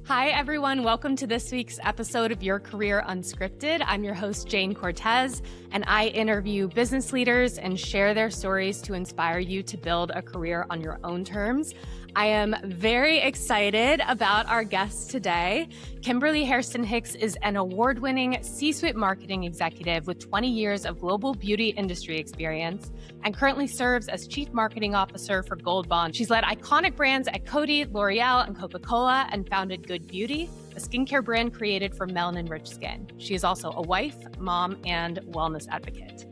Hi, everyone. Welcome to this week's episode of Your Career Unscripted. I'm your host, Jane Cortez, and I interview business leaders and share their stories to inspire you to build a career on your own terms. I am very excited about our guest today. Kimberly Hairston-Hicks is an award-winning C-suite marketing executive with 20 years of global beauty industry experience and currently serves as Chief Marketing Officer for Gold Bond. She's led iconic brands at Coty, L'Oreal, and Coca-Cola and founded Good Beauty, a skincare brand created for melanin-rich skin. She is also a wife, mom, and wellness advocate.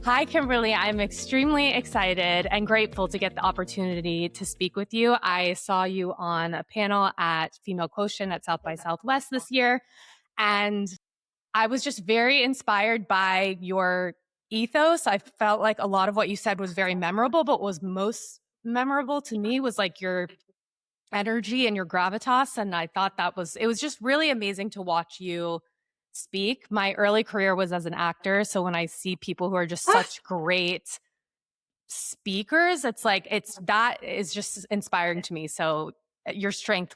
Hi, Kimberly. I'm extremely excited and grateful to get the opportunity to speak with you. I saw you on a panel at Female Quotient at South by Southwest this year, and I was just very inspired by your ethos. I felt like a lot of what you said was very memorable, but what was most memorable to me was like your energy and your gravitas. And I thought it was just really amazing to watch you speak. My early career was as an actor. So when I see people who are just such great speakers, that is just inspiring to me. So your strength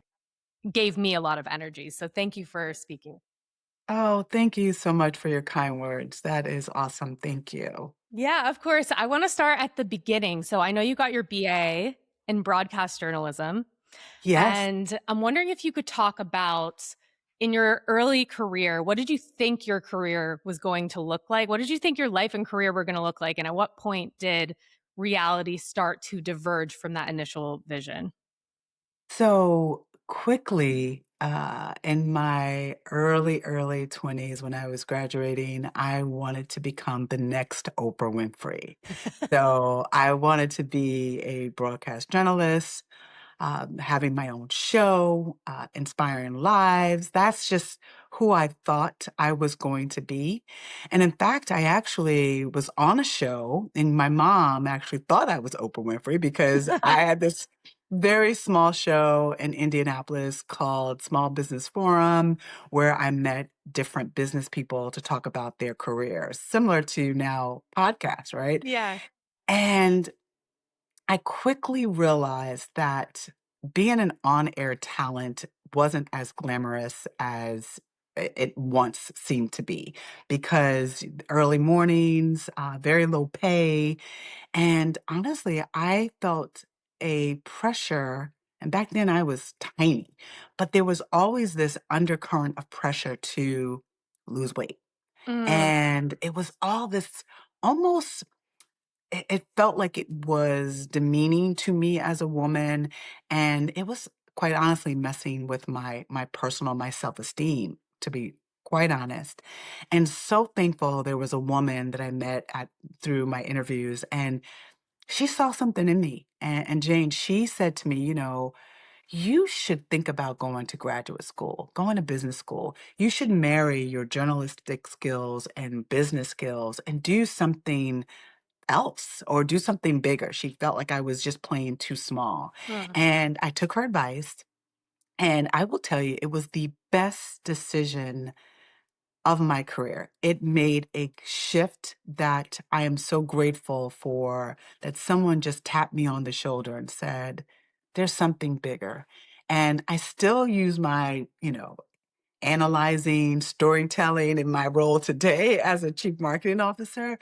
gave me a lot of energy. So thank you for speaking. Oh, thank you so much for your kind words. That is awesome. Thank you. Yeah, of course. I want to start at the beginning. So I know you got your BA in broadcast journalism. Yes. And I'm wondering if you could talk about in your early career, what did you think your career was going to look like? What did you think your life and career were going to look like? And at what point did reality start to diverge from that initial vision? So quickly, in my early 20s, when I was graduating, I wanted to become the next Oprah Winfrey. So I wanted to be a broadcast journalist, having my own show, inspiring lives. That's just who I thought I was going to be. And in fact, I actually was on a show, and my mom actually thought I was Oprah Winfrey because I had this very small show in Indianapolis called Small Business Forum, where I met different business people to talk about their careers, similar to now podcasts, right? Yeah. And I quickly realized that being an on-air talent wasn't as glamorous as it once seemed to be because early mornings, very low pay. And honestly, I felt a pressure. And back then I was tiny, but there was always this undercurrent of pressure to lose weight. Mm, And it was all this almost it felt like it was demeaning to me as a woman, and it was quite honestly messing with my self-esteem, to be quite honest. And so thankful there was a woman that I met at through my interviews, and she saw something in me. And Jane, she said to me, you should think about going to graduate school, going to business school. You should marry your journalistic skills and business skills and do something else or do something bigger. She felt like I was just playing too small. mm. And I took her advice. And I will tell you, it was the best decision of my career. It made a shift that I am so grateful for, that someone just tapped me on the shoulder and said, there's something bigger. And I still use my, analyzing, storytelling in my role today as a chief marketing officer.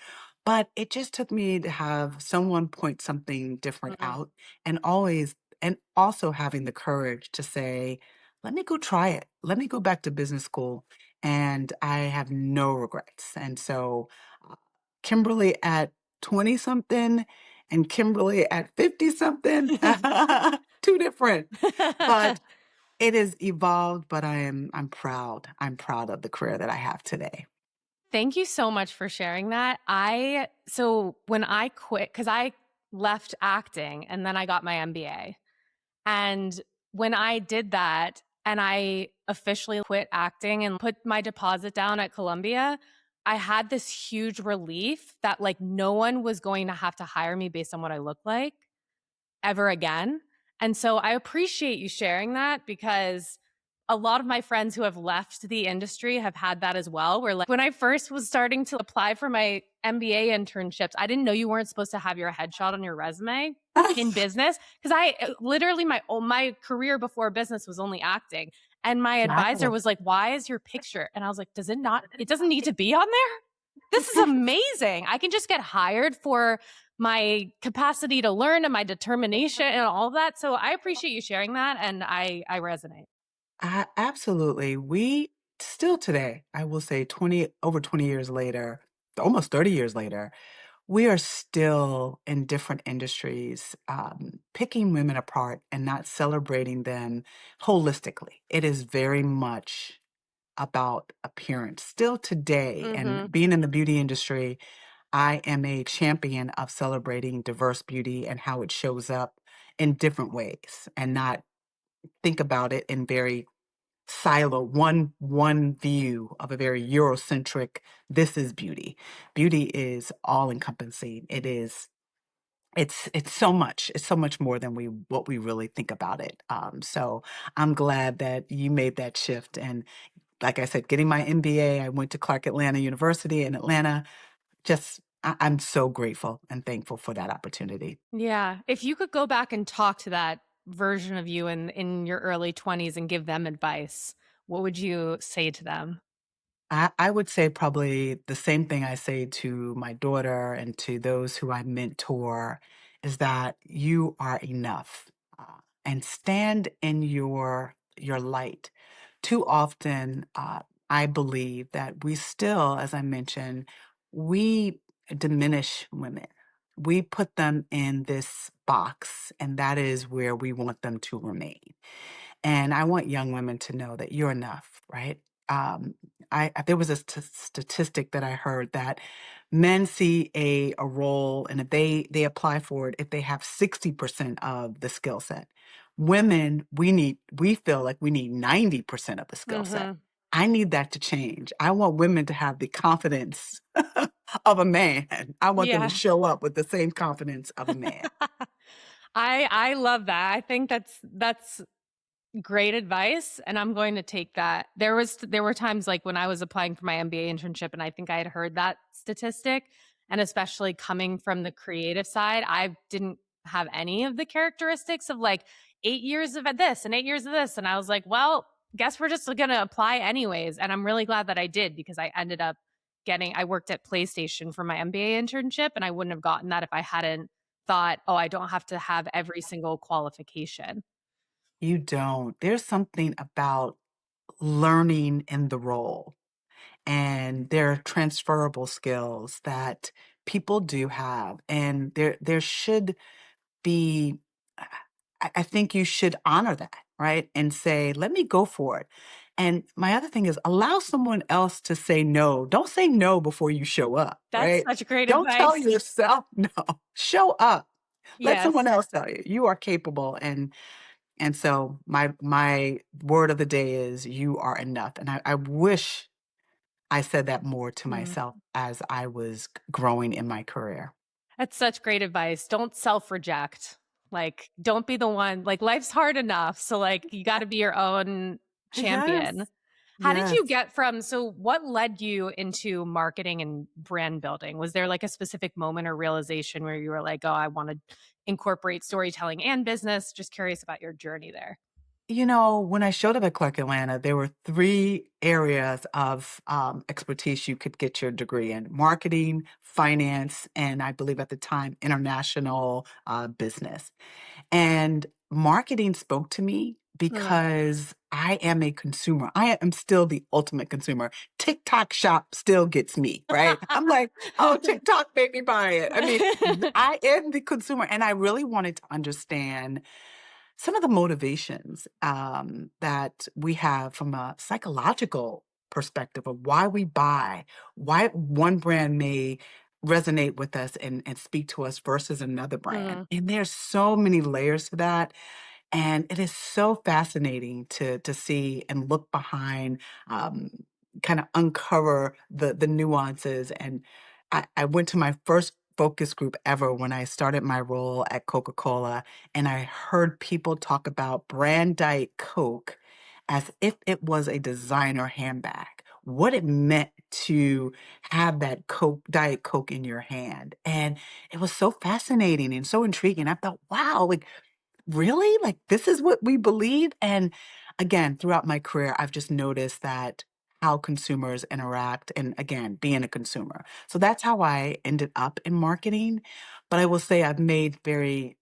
But it just took me to have someone point something different Mm. out and also having the courage to say, let me go try it. Let me go back to business school. And I have no regrets. And so uh, Kimberly at 20 something and Kimberly at 50 something, two different. But it has evolved, but I'm proud. I'm proud of the career that I have today. Thank you so much for sharing that. So when I quit, because I left acting and then I got my MBA. And when I did that and I officially quit acting and put my deposit down at Columbia, I had this huge relief that like no one was going to have to hire me based on what I look like ever again. And so I appreciate you sharing that because a lot of my friends who have left the industry have had that as well. Where like when I first was starting to apply for my MBA internships, I didn't know you weren't supposed to have your headshot on your resume in business because I literally my career before business was only acting. And my advisor was like, "Why is your picture?" And I was like, it doesn't need to be on there? This is amazing. I can just get hired for my capacity to learn and my determination and all of that. So I appreciate you sharing that, and I resonate. Absolutely. We still today, I will say 20 years later, almost 30 years later, we are still in different industries, picking women apart and not celebrating them holistically. It is very much about appearance. Still today, and Mhm. being in the beauty industry, I am a champion of celebrating diverse beauty and how it shows up in different ways and not think about it in very silo, one view of a very Eurocentric, this is beauty. Beauty is all encompassing. It's so much. It's so much more than what we really think about it. So I'm glad that you made that shift. And like I said, getting my MBA, I went to Clark Atlanta University in Atlanta. I'm so grateful and thankful for that opportunity. Yeah. If you could go back and talk to that version of you in your early 20s and give them advice, what would you say to them? I would say probably the same thing I say to my daughter and to those who I mentor is that you are enough, and stand in your light. Too often, I believe that we still, as I mentioned, we diminish women. We put them in this box, and that is where we want them to remain. And I want young women to know that you're enough, right? Um, there was a statistic that I heard that men see a role, and if they apply for it, if they have 60% of the skill set. Women, we feel like we need 90% of the skill set. Mhm. I need that to change. I want women to have the confidence of a man. I want them to Yeah. show up with the same confidence of a man. I love that. I think that's great advice, and I'm going to take that. There were times like when I was applying for my MBA internship, and I think I had heard that statistic, and especially coming from the creative side, I didn't have any of the characteristics of like 8 years of this and 8 years of this, and I was like, "Well, guess we're just going to apply anyways." And I'm really glad that I did, because I ended up I worked at PlayStation for my MBA internship, and I wouldn't have gotten that if I hadn't thought, "Oh, I don't have to have every single qualification." You don't. There's something about learning in the role, and there are transferable skills that people do have, and there should be I think you should honor that, right? And say, "Let me go for it." And my other thing is allow someone else to say no. Don't say no before you show up, That's right? such great Don't tell advice. yourself no. Show up. Let Yes. someone else tell you. You are capable, and so my word of the day is you are enough. And I wish I said that more to Mm. myself as I was growing in my career. That's such great advice. Don't self-reject. Like, don't be the one, like, life's hard enough, so, like, you gotta be your own champion. Yes. How did you Yes. get from so what led you into marketing and brand building? Was there, like, a specific moment or realization where you were like, "Oh, I wanna incorporate storytelling and business?" Just curious about your journey there. When I showed up at Clark Atlanta, there were three areas of expertise you could get your degree in: marketing, finance, and I believe at the time, international business. And marketing spoke to me Mm. because I am a consumer. I am still the ultimate consumer. TikTok shop still gets me, right? I'm like, oh, TikTok made me buy it. I mean, I am the consumer. And I really wanted to understand some of the motivations that we have from a psychological perspective of why we buy, why one brand may resonate with us and speak to us versus another brand. Mm. And there's so many layers to that. And it is so fascinating to see and look behind, um, kind of uncover the nuances. And I went to my first focus group ever when I started my role at Coca-Cola, and I heard people talk about brand Diet Coke as if it was a designer handbag. What it meant to have that Diet Coke in your hand. And it was so fascinating and so intriguing. I thought, wow, like, really? Like, this is what we believe? And again, throughout my career, I've just noticed that how consumers interact and again, being a consumer. So that's how I ended up in marketing. But I will say I've made very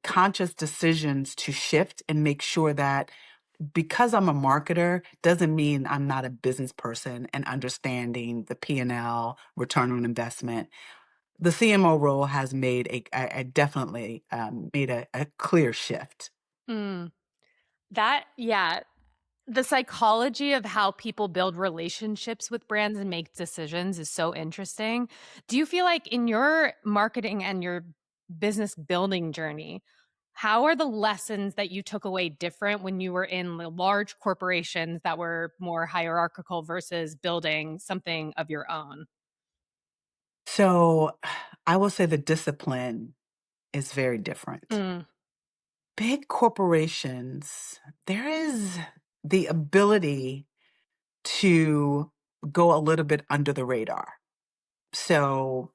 conscious decisions to shift and make sure that because I'm a marketer doesn't mean I'm not a business person and understanding the P&L, return on investment. The CMO role has made I definitely made a clear shift. Mm. Yeah, the psychology of how people build relationships with brands and make decisions is so interesting. Do you feel like in your marketing and your business building journey, how are the lessons that you took away different when you were in the large corporations that were more hierarchical versus building something of your own? So I will say the discipline is very different. Mm, Big corporations, there is the ability to go a little bit under the radar. So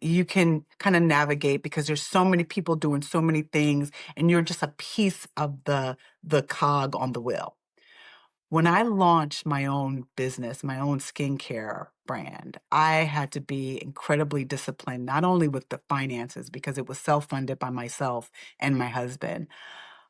you can kind of navigate because there's so many people doing so many things and you're just a piece of the cog on the wheel. When I launched my own business, my own skincare brand, I had to be incredibly disciplined, not only with the finances because it was self-funded by myself and my husband,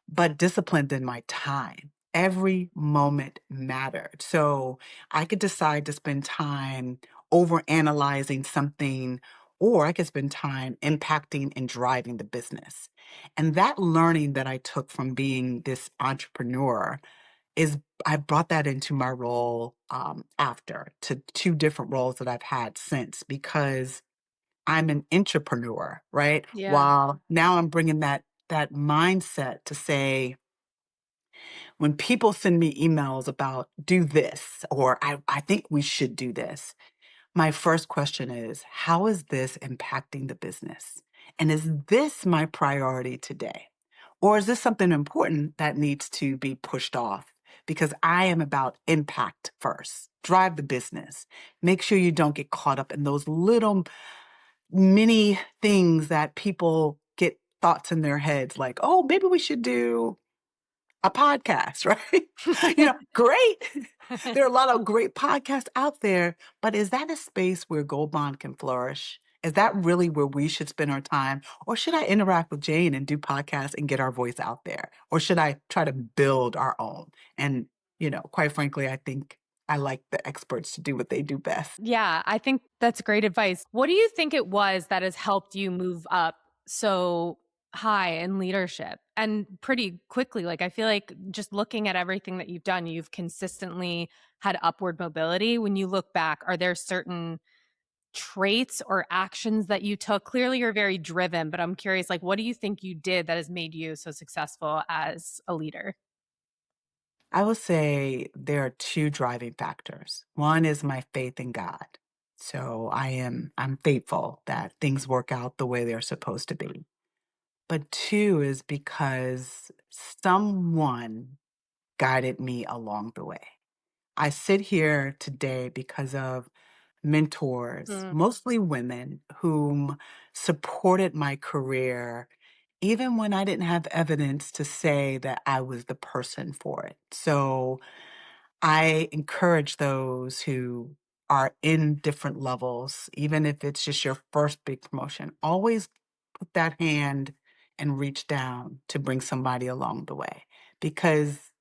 but disciplined in my time. Every moment mattered. So I could decide to spend time over analyzing something, or I could spend time impacting and driving the business. And that learning that I took from being this entrepreneur is I brought that into my role after to two different roles that I've had since because I'm an intrapreneur, right? yeah. While now I'm bringing that mindset to say, when people send me emails about do this, or I think we should do this, my first question is, how is this impacting the business? And is this my priority today? Or is this something important that needs to be pushed off? Because I am about impact first. Drive the business. Make sure you don't get caught up in those little many things that people get thoughts in their heads like, oh, maybe we should do a podcast, right? Great. There are a lot of great podcasts out there, but is that a space where Gold Bond can flourish? Is that really where we should spend our time? Or should I interact with Jane and do podcasts and get our voice out there? Or should I try to build our own? And, quite frankly, I think I like the experts to do what they do best. Yeah, I think that's great advice. What do you think it was that has helped you move up so high in leadership and pretty quickly? Like, I feel like just looking at everything that you've done, you've consistently had upward mobility. When you look back, are there certain traits or actions that you took? Clearly, you're very driven, but I'm curious, like, what do you think you did that has made you so successful as a leader? I will say there are two driving factors. One is my faith in God. So I'm faithful that things work out the way they're supposed to be. But two is because someone guided me along the way. I sit here today because of mentors, Mm. mostly women, whom supported my career even when I didn't have evidence to say that I was the person for it. So I encourage those who are in different levels, even if it's just your first big promotion, always put that hand and reach down to bring somebody along the way because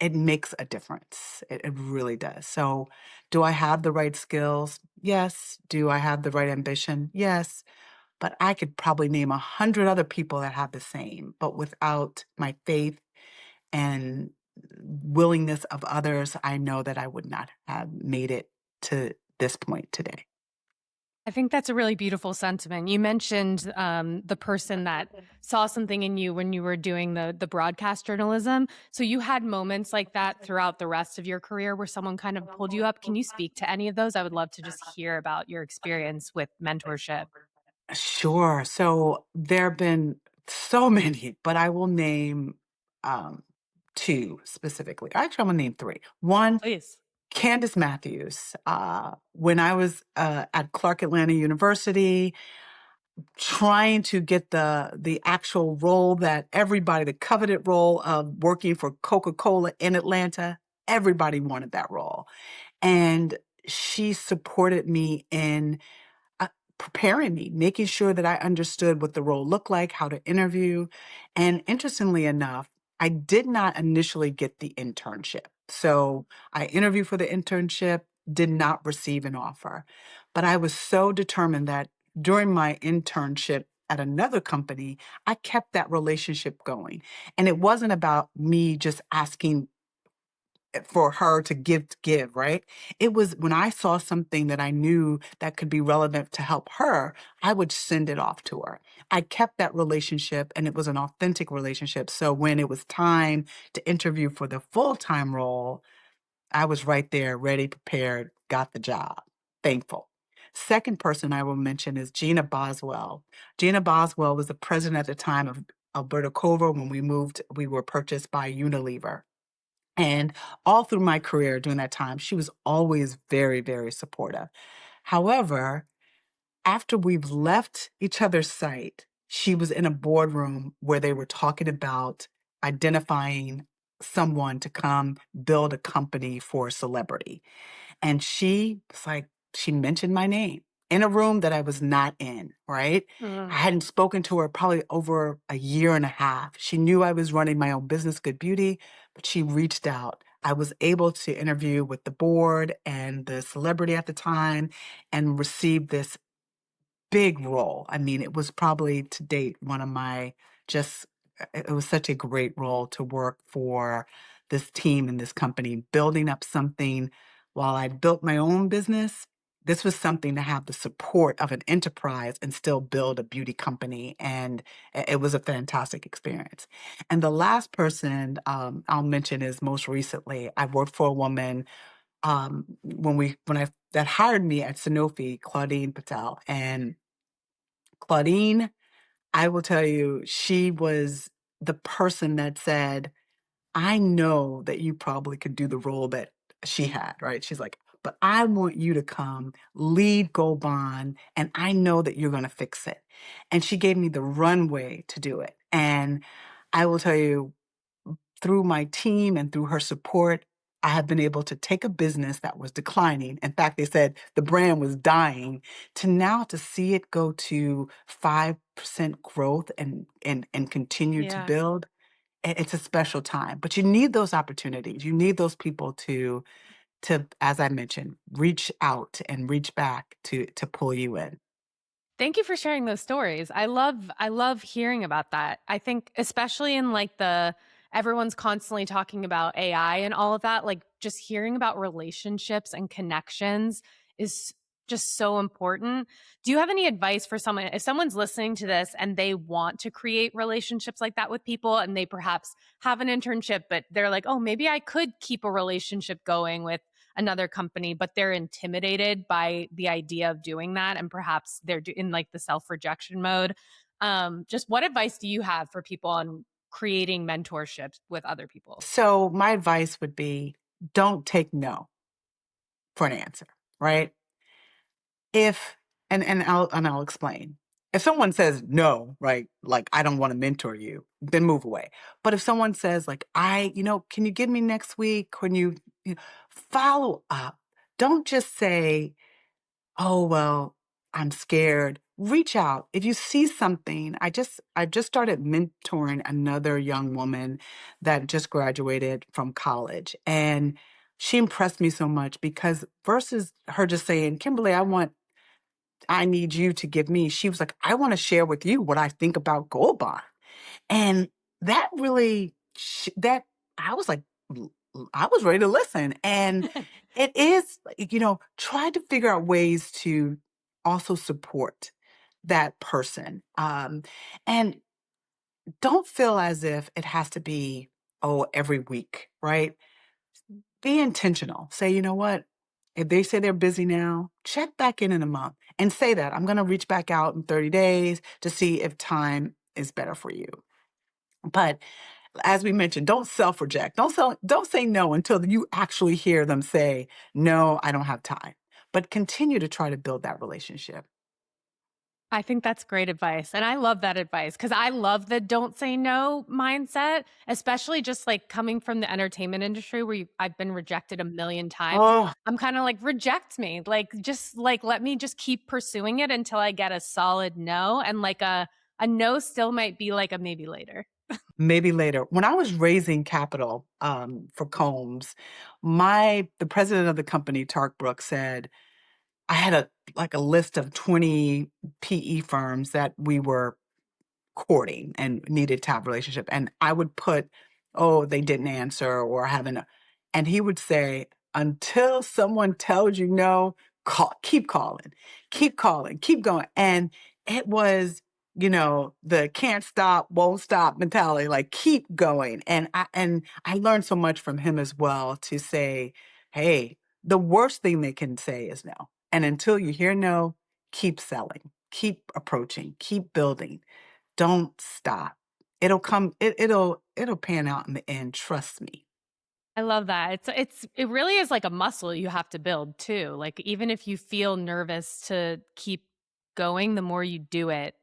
it makes a difference. It really does. So, do I have the right skills? Yes. Do I have the right ambition? Yes. But I could probably name 100 other people that have the same, but without my faith and willingness of others, I know that I would not have made it to this point today. I think that's a really beautiful sentiment. You mentioned the person that saw something in you when you were doing the broadcast journalism. So you had moments like that throughout the rest of your career where someone kind of pulled you up. Can you speak to any of those? I would love to just hear about your experience with mentorship. Sure. So there have been so many, but I will name um, two specifically. Actually, I'm going to name three. One, Please. Candace Matthews. When I was at Clark Atlanta University, trying to get the actual role that everybody, the coveted role of working for Coca-Cola in Atlanta, everybody wanted that role. And she supported me in uh, preparing me, making sure that I understood what the role looked like, how to interview. And interestingly enough, I did not initially get the internship. So I interviewed for the internship, did not receive an offer. But I was so determined that during my internship at another company, I kept that relationship going. And it wasn't about me just asking for her to give, right? It was when I saw something that I knew that could be relevant to help her, I would send it off to her. I kept that relationship and it was an authentic relationship. So when it was time to interview for the full-time role, I was right there, ready, prepared, got the job. Thankful. Second person I will mention is Gina Boswell. Gina Boswell was the president at the time of Alberta Culver when we were purchased by Unilever. And all through my career during that time, she was always very, very supportive. However, after we've left each other's sight, she was in a boardroom where they were talking about identifying someone to come build a company for a celebrity. And she was like, she mentioned my name in a room that I was not in, right? I Mm. hadn't spoken to her probably over a year and a half. She knew I was running my own business, Good Beauty, but she reached out. I was able to interview with the board and the celebrity at the time and receive this big role. I mean, it was probably to date one of my just, it was such a great role to work for this team and this company, building up something while I built my own business. This was something to have the support of an enterprise and still build a beauty company. And it was a fantastic experience. And the last person I'll mention is most recently, I worked for a woman when I that hired me at Sanofi, Claudine Patel. And Claudine, I will tell you, she was the person that said, I know that you probably could do the role that she had, right? She's like, but I want you to come lead Gold Bond, and I know that you're going to fix it. And she gave me the runway to do it. And I will tell you, through my team and through her support, I have been able to take a business that was declining. In fact, they said the brand was dying to now to see it go to 5% growth and continue to Yeah. build. It's a special time, but you need those opportunities. You need those people to, as I mentioned, reach out and reach back to pull you in. Thank you for sharing those stories. I love hearing about that. I think especially in like the everyone's constantly talking about AI and all of that, like just hearing about relationships and connections is just so important. Do you have any advice for someone if someone's listening to this and they want to create relationships like that with people and they perhaps have an internship but they're like, "Oh, maybe I could keep a relationship going with another company, but they're intimidated by the idea of doing that. And perhaps they're in like the self rejection mode. Just what advice do you have for people on creating mentorships with other people? So my advice would be don't take no for an answer, right? If and I'll explain. If someone says no, right, like I don't want to mentor you, then move away. But if someone says like can you give me next week? You follow up. Don't just say, "Oh, well, I'm scared." Reach out. If you see something, I just started mentoring another young woman that just graduated from college, and she impressed me so much because versus her just saying, "Kimberly, I need you to give me." She was like, "I want to share with you what I think about Gold Bond." And that really, that I was like, I was ready to listen. And it is, like, try to figure out ways to also support that person. And don't feel as if it has to be, oh, every week, right? Be intentional. Say, you know what? If they say they're busy now, check back in a month and say that I'm going to reach back out in 30 days to see if time is better for you. But as we mentioned, don't self-reject. Don't say no until you actually hear them say, "No, I don't have time." But continue to try to build that relationship. I think that's great advice. And I love that advice because I love the don't say no mindset, especially just like coming from the entertainment industry where I've been rejected a million times. Oh, I'm kind of like, reject me. Like, just like, let me just keep pursuing it until I get a solid no. And like a no still might be like a maybe later. maybe later. When I was raising capital for Combs, the president of the company, Tark Brooks, said I had a list of 20 PE firms that we were courting and needed to have a relationship. And I would put, oh, they didn't answer or haven't. And he would say, until someone tells you no, keep calling, keep going. And it was, the can't stop, won't stop mentality, like keep going. And I learned so much from him as well to say, hey, the worst thing they can say is no. And until you hear no, keep selling, keep approaching, keep building. Don't stop. It'll pan out in the end, trust me. I love that. It really is like a muscle you have to build too. Like even if you feel nervous to keep going, the more you do it,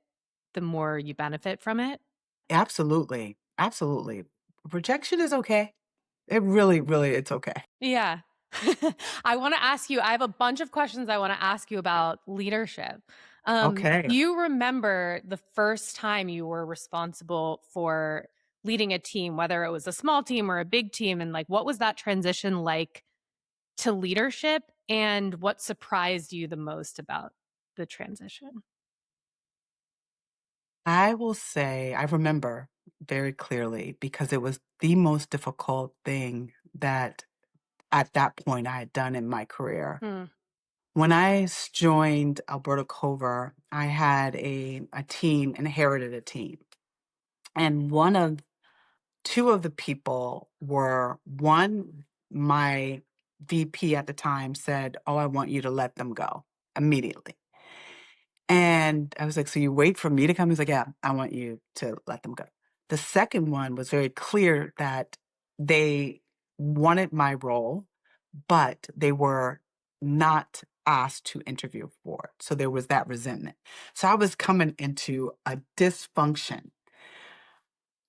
the more you benefit from it. Absolutely, absolutely. Rejection is okay. It really, really, it's okay. Yeah. I want to ask you, I have a bunch of questions I want to ask you about leadership. Okay. Do you remember the first time you were responsible for leading a team, whether it was a small team or a big team? And like, what was that transition like to leadership? And what surprised you the most about the transition? I will say I remember very clearly because it was the most difficult thing that at that point I had done in my career. Hmm. When I joined Alberta Cover, I had a team, inherited a team. And two of the people were one, my VP at the time said, oh, I want you to let them go immediately. And I was like, so you wait for me to come? He's like, yeah, I want you to let them go. The second one was very clear that they wanted my role, but they were not asked to interview for it. So there was that resentment. So I was coming into a dysfunction.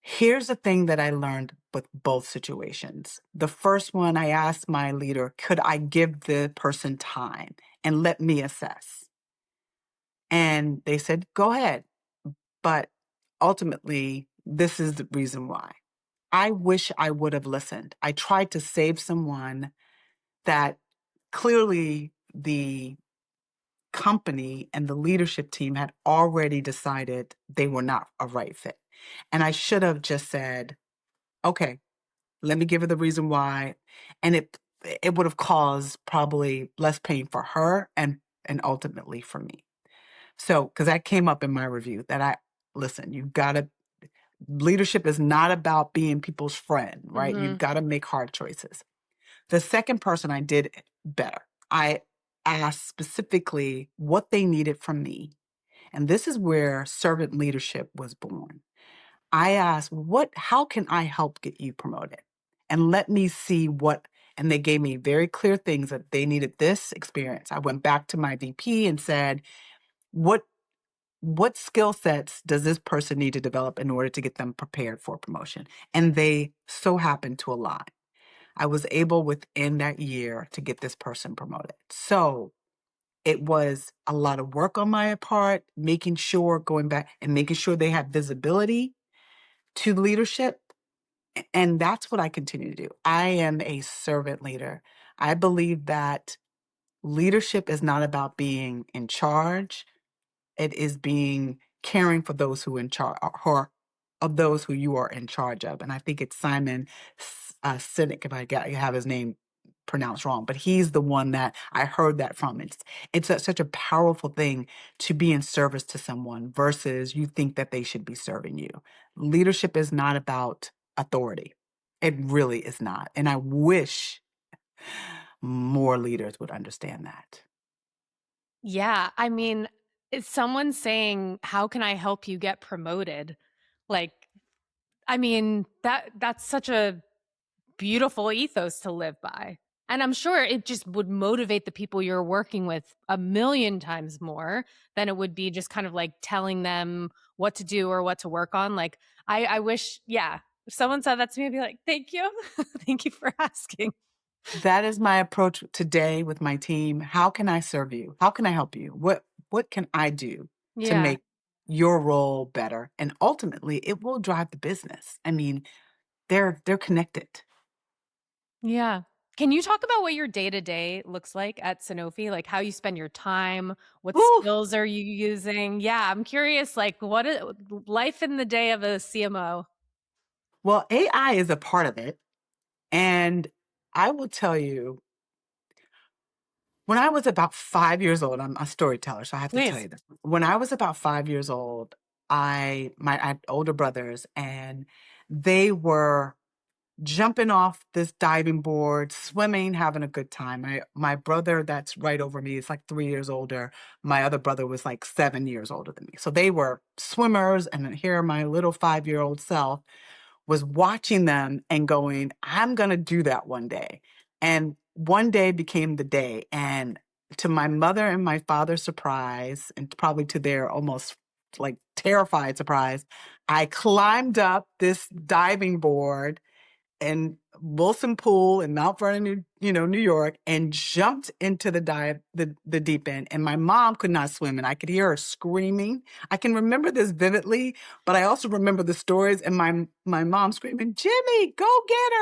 Here's the thing that I learned with both situations. The first one, I asked my leader, could I give the person time and let me assess? And they said, go ahead. But ultimately, this is the reason why. I wish I would have listened. I tried to save someone that clearly the company and the leadership team had already decided they were not a right fit. And I should have just said, okay, let me give her the reason why. And it would have caused probably less pain for her and ultimately for me. So, because that came up in my review that listen, you've got to leadership is not about being people's friend, right? You've Hmm. got to make hard choices. The second person I did better. I asked specifically what they needed from me. And this is where servant leadership was born. I asked, how can I help get you promoted? And let me see and they gave me very clear things that they needed this experience. I went back to my VP and said, what what skill sets does this person need to develop in order to get them prepared for promotion? And they so happened to align. I was able within that year to get this person promoted. So it was a lot of work on my part, going back and making sure they had visibility to leadership. And that's what I continue to do. I am a servant leader. I believe that leadership is not about being in charge. It is being caring for those who in charge or of those who you are in charge of. And I think it's Simon Sinek, if I have his name pronounced wrong, but he's the one that I heard that from. Such a powerful thing to be in service to someone versus you think that they should be serving you. Leadership is not about authority. It really is not. And I wish more leaders would understand that. Yeah. I mean, it's someone saying, how can I help you get promoted? Like, I mean, that's such a beautiful ethos to live by. And I'm sure it just would motivate the people you're working with a million times more than it would be just kind of like telling them what to do or what to work on. Like, I wish, yeah, if someone said that to me, I'd be like, thank you. Thank you for asking. That is my approach today with my team. How can I serve you? How can I help you? What can I do to Yeah. make your role better? And ultimately, it will drive the business. I mean, they're connected. Yeah. Can you talk about what your day to day looks like at Sanofi? Like how you spend your time? What Ooh, skills are you using? Yeah, I'm curious. Like, what is life in the day of a CMO? well, AI is a part of it. And I will tell you, when I was about 5 years old, I'm a storyteller, so I have to tell Please. you this. When I was about 5 years old, I had older brothers, and they were jumping off this diving board, swimming, having a good time. My brother that's right over me is like 3 years older. My other brother was like 7 years older than me. So they were swimmers, and then here my little 5-year-old self was watching them and going, I'm going to do that one day. And one day became the day. And to my mother and my father's surprise, and probably to their almost like terrified surprise, I climbed up this diving board in Wilson Pool in Mount Vernon, New York, and jumped into the deep end. And my mom could not swim, and I could hear her screaming. I can remember this vividly, but I also remember the stories and my mom screaming, "Jimmy, go get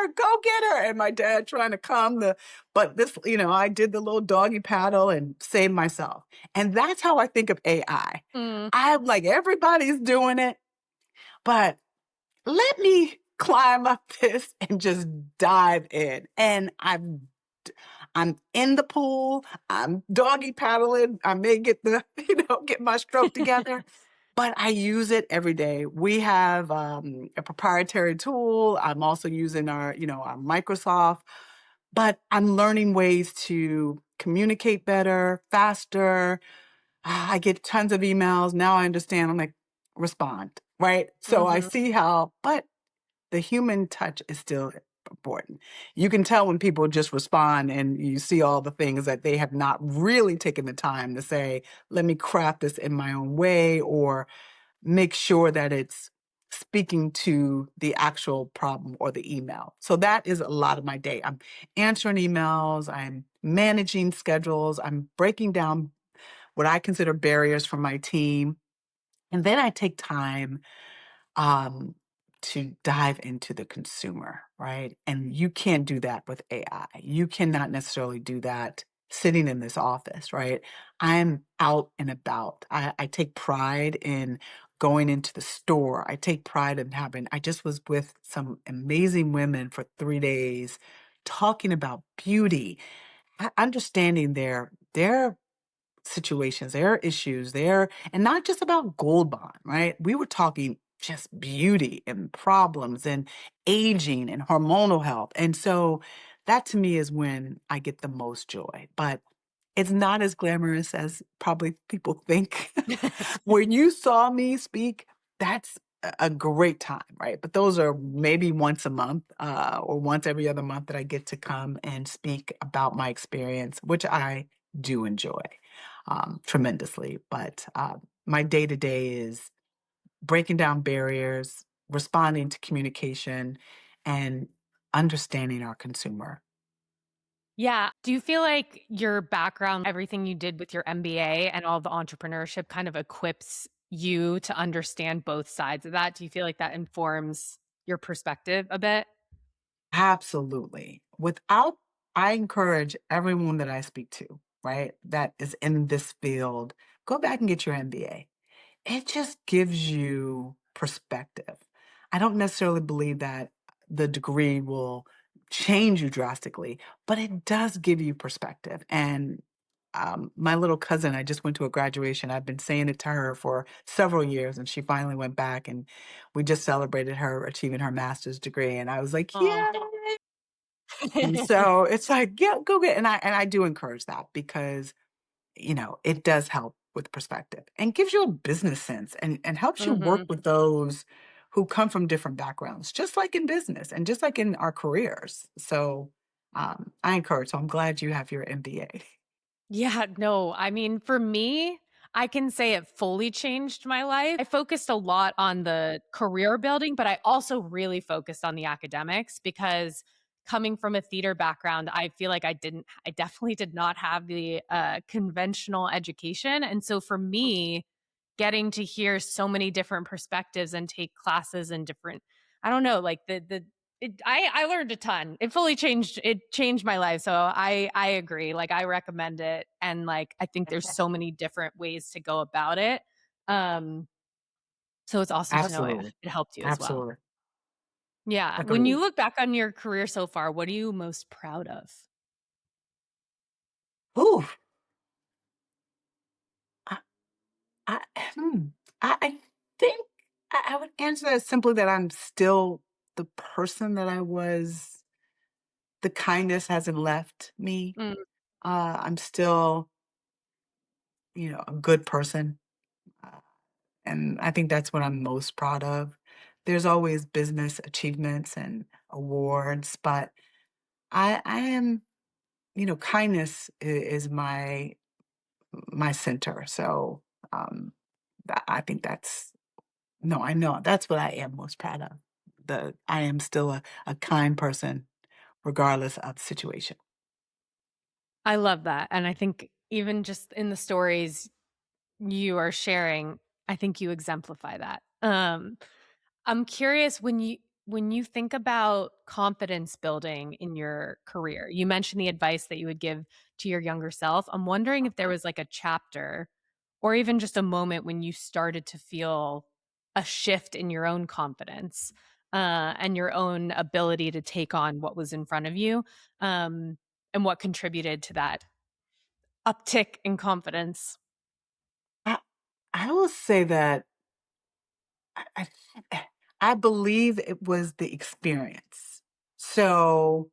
her!" And my dad trying to calm the. But this, I did the little doggy paddle and saved myself. And that's how I think of AI. Mm. I'm like, everybody's doing it, but let me climb up this and just dive in. And I'm in the pool. I'm doggy paddling. I may get get my stroke together, but I use it every day. We have a proprietary tool. I'm also using our Microsoft, but I'm learning ways to communicate better, faster. I get tons of emails. Now I understand. I'm like, respond, right? So I Mhm. see how, but the human touch is still important. You can tell when people just respond and you see all the things that they have not really taken the time to say, let me craft this in my own way, or make sure that it's speaking to the actual problem or the email. So that is a lot of my day. I'm answering emails, I'm managing schedules, I'm breaking down what I consider barriers for my team. And then I take time um, to dive into the consumer, right? And you can't do that with AI. You cannot necessarily do that sitting in this office, right? I'm out and about. I take pride in going into the store. I take pride in I just was with some amazing women for 3 days talking about beauty, understanding their situations, their issues, and not just about Gold Bond, right? We were talking just beauty and problems and aging and hormonal health. And so that to me is when I get the most joy. But it's not as glamorous as probably people think. When you saw me speak, that's a great time, right? But those are maybe once a month or once every other month that I get to come and speak about my experience, which I do enjoy tremendously. But my day to day is breaking down barriers, responding to communication, and understanding our consumer. Yeah. Do you feel like your background, everything you did with your MBA and all the entrepreneurship kind of equips you to understand both sides of that? Do you feel like that informs your perspective a bit? Absolutely. I encourage everyone that I speak to, right, that is in this field, go back and get your MBA. It just gives you perspective. I don't necessarily believe that the degree will change you drastically, but it does give you perspective. And my little cousin, I just went to a graduation. I've been saying it to her for several years, and she finally went back, and we just celebrated her achieving her master's degree. And I was like, Oh. yeah. And so it's like, yeah, go get, and I do encourage that because it does help with perspective and gives you a business sense and helps you work Mhm. with those who come from different backgrounds, just like in business and just like in our careers. So I encourage. So I'm glad you have your MBA. Yeah, no, I mean, for me, I can say it fully changed my life. I focused a lot on the career building, but I also really focused on the academics because coming from a theater background, I feel like I definitely did not have the conventional education. And so for me, getting to hear so many different perspectives and take classes in different, I don't know, like I learned a ton. It changed my life. So I agree. Like I recommend it. And like I think there's so many different ways to go about it. Um, so it's awesome to know Absolutely. it helped you as well. Absolutely. Yeah. When you Agreed. look back on your career so far, what are you most proud of? Ooh, I, I, hmm, I think I would answer that simply that I'm still the person that I was. The kindness hasn't left me. Mm, I'm still, a good person. Uh, and I think that's what I'm most proud of. There's always business achievements and awards, but I am, kindness is my center. So I think that's no, I know that's what I am most proud of. I am still a kind person, regardless of the situation. I love that. And I think even just in the stories you are sharing, I think you exemplify that. I'm curious when you think about confidence building in your career. You mentioned the advice that you would give to your younger self. I'm wondering if there was like a chapter or even just a moment when you started to feel a shift in your own confidence and your own ability to take on what was in front of you, and what contributed to that uptick in confidence. I I will say that I I believe it was the experience. So,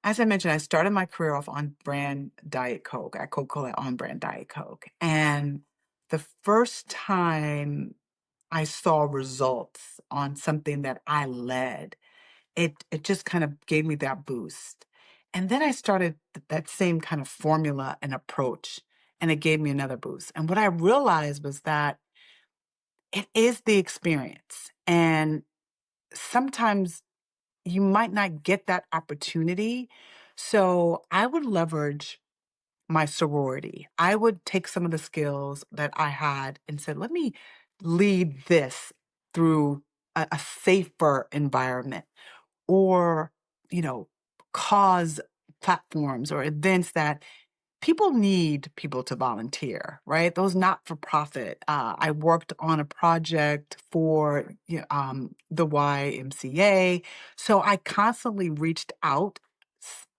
as I mentioned, I started my career off on brand Diet Coke, at Coca-Cola on brand Diet Coke. And the first time I saw results on something that I led, it just kind of gave me that boost. And then I started that same kind of formula and approach, and it gave me another boost. And what I realized was that it is the experience. And sometimes you might not get that opportunity. So I would leverage my sorority. I would take some of the skills that I had and said, let me lead this through a safer environment or, you know, cause platforms or events that people need people to volunteer, right? Those not for profit. I worked on a project for the YMCA. So I constantly reached out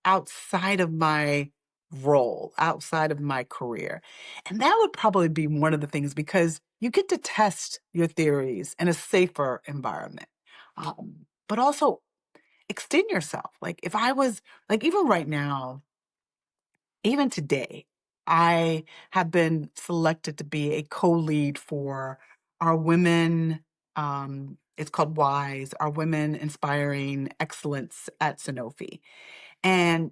outside of my role, outside of my career. And that would probably be one of the things because you get to test your theories in a safer environment. But also extend yourself. Like if I was like, even right now, even today, I have been selected to be a co-lead for our women, it's called WISE, our Women Inspiring Excellence at Sanofi. And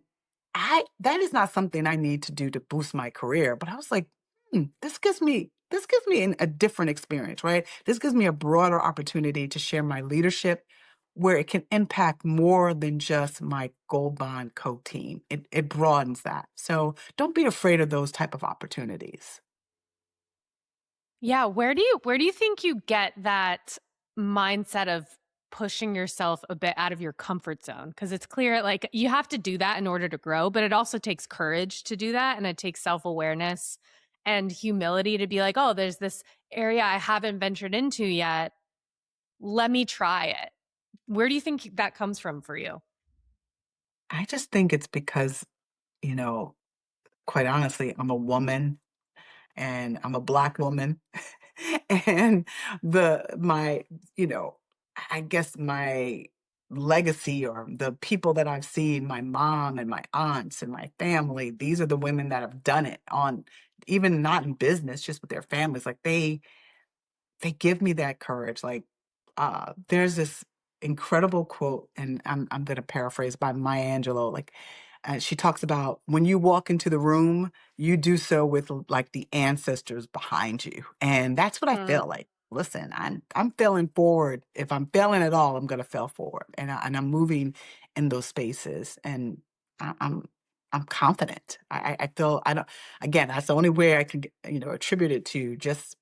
that is not something I need to do to boost my career, but I was like, this gives me a different experience, right? This gives me a broader opportunity to share my leadership where it can impact more than just my Gold Bond co-team. It broadens that. So don't be afraid of those type of opportunities. Yeah, where do you think you get that mindset of pushing yourself a bit out of your comfort zone? Because it's clear like you have to do that in order to grow, but it also takes courage to do that and it takes self-awareness and humility to be like, "Oh, there's this area I haven't ventured into yet. Let me try it." Where do you think that comes from for you? I just think it's because, you know, quite honestly, I'm a woman and I'm a Black woman. And my, I guess my legacy or the people that I've seen, my mom and my aunts and my family, these are the women that have done it on, even not in business, just with their families. Like they give me that courage. Like there's this incredible quote, and I'm gonna paraphrase by Maya Angelou, like She talks about when you walk into the room, you do so with like the ancestors behind you. And that's what I Mm. feel like. Listen, I'm failing forward. If I'm failing at all, I'm gonna fail forward. And I'm moving in those spaces. And I, I'm I'm confident. I feel I don't again, that's the only way I can attribute it to just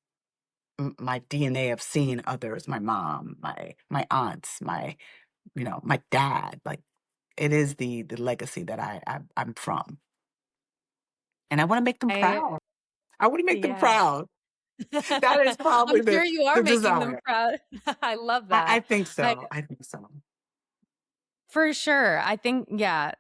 my DNA of seeing others, my mom, my aunts, my dad. Like it is the legacy that I'm from, and I want to make them I proud. I want to make them Yeah. proud. That is probably I'm the sure you are the making them desire. proud. I love I that. think I so. I think so. For sure. I think, yeah,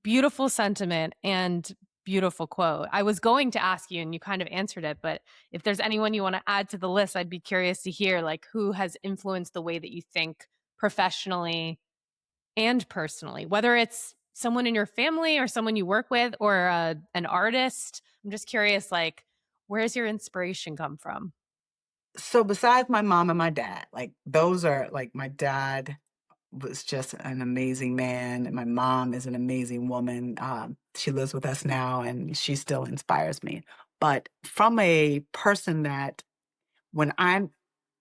beautiful sentiment and beautiful quote. I was going to ask you and you kind of answered it, but if there's anyone you want to add to the list, I'd be curious to hear like who has influenced the way that you think professionally and personally, whether it's someone in your family or someone you work with or an artist. I'm just curious, like, where's your inspiration come from? So besides my mom and my dad, like those are like my dad was just an amazing man, and my mom is an amazing woman. She lives with us now, and she still inspires me. But from a person that when I'm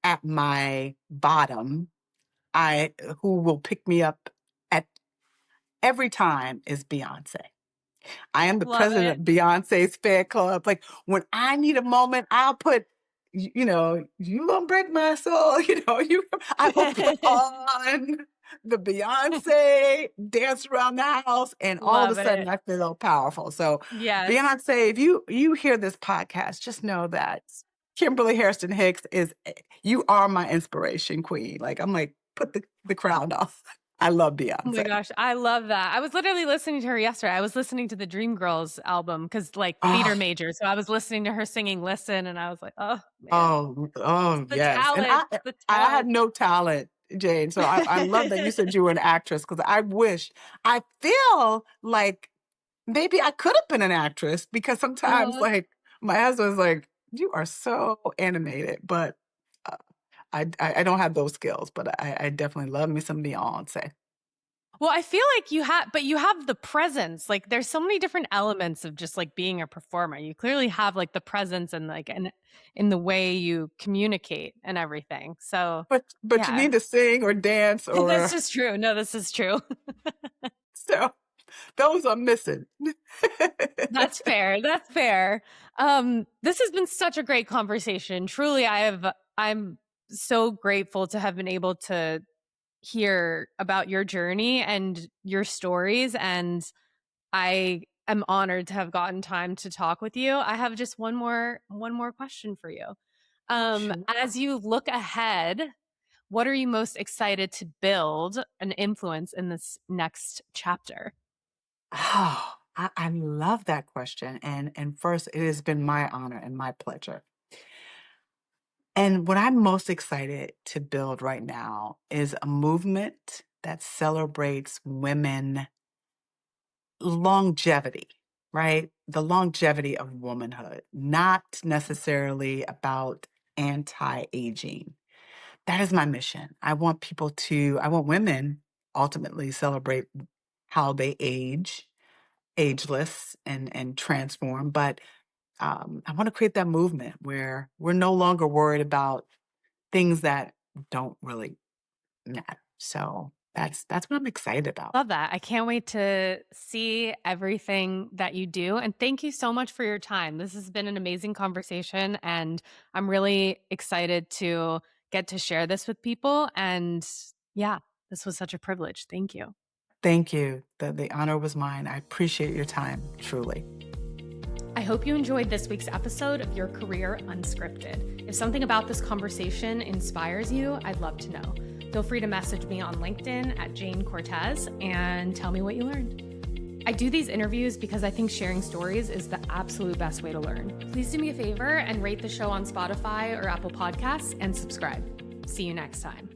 at my bottom, I who will pick me up at every time is Beyonce. I am the Love president it. of Beyonce's fan club. Like when I need a moment, I'll put, you gonna break my soul. I will put on the Beyonce, dance around the house, and all of a Love sudden it. I feel powerful. So Yes. Beyonce, if you hear this podcast, just know that Kimberly Hairston-Hicks you are my inspiration queen. Like I'm like, put the crown off. I love Oh my Beyonce. gosh, I love that. I was literally listening to her yesterday. I was listening to the Dreamgirls album because, like, theater Oh, major. So I was listening to her singing "Listen," and I was like, "Oh man, it's oh, the yes, and talent, it's the I had talent." no talent, Jane, so I love that you said you were an actress because I feel like maybe I could have been an actress because sometimes, Uh-huh. like, my husband's like, "You are so animated," but, uh, I don't have those skills, but I definitely love me some Beyonce. Well, I feel like you have the presence. Like, there's so many different elements of just like being a performer. You clearly have like the presence and like and in the way you communicate and everything. So But you yeah, need to sing or dance this or is true. No, this is true. so those are missing. That's fair. That's fair. This has been such a great conversation. Truly, I'm so grateful to have been able to hear about your journey and your stories. And I am honored to have gotten time to talk with you. I have just one more question for you. Sure. As you look ahead, what are you most excited to build and influence in this next chapter? Oh, I love that question. And first, it has been my honor and my pleasure. And what I'm most excited to build right now is a movement that celebrates women longevity, right? The longevity of womanhood, not necessarily about anti-aging. That is my mission. I want women ultimately celebrate how they age ageless and transform. But I want to create that movement where we're no longer worried about things that don't really matter. So that's what I'm excited about. Love that. I can't wait to see everything that you do. And thank you so much for your time. This has been an amazing conversation. And I'm really excited to get to share this with people. And yeah, this was such a privilege. Thank you. Thank you. The honor was mine. I appreciate your time, truly. I hope you enjoyed this week's episode of Your Career Unscripted. If something about this conversation inspires you, I'd love to know. Feel free to message me on LinkedIn at Jane Cortez and tell me what you learned. I do these interviews because I think sharing stories is the absolute best way to learn. Please do me a favor and rate the show on Spotify or Apple Podcasts and subscribe. See you next time.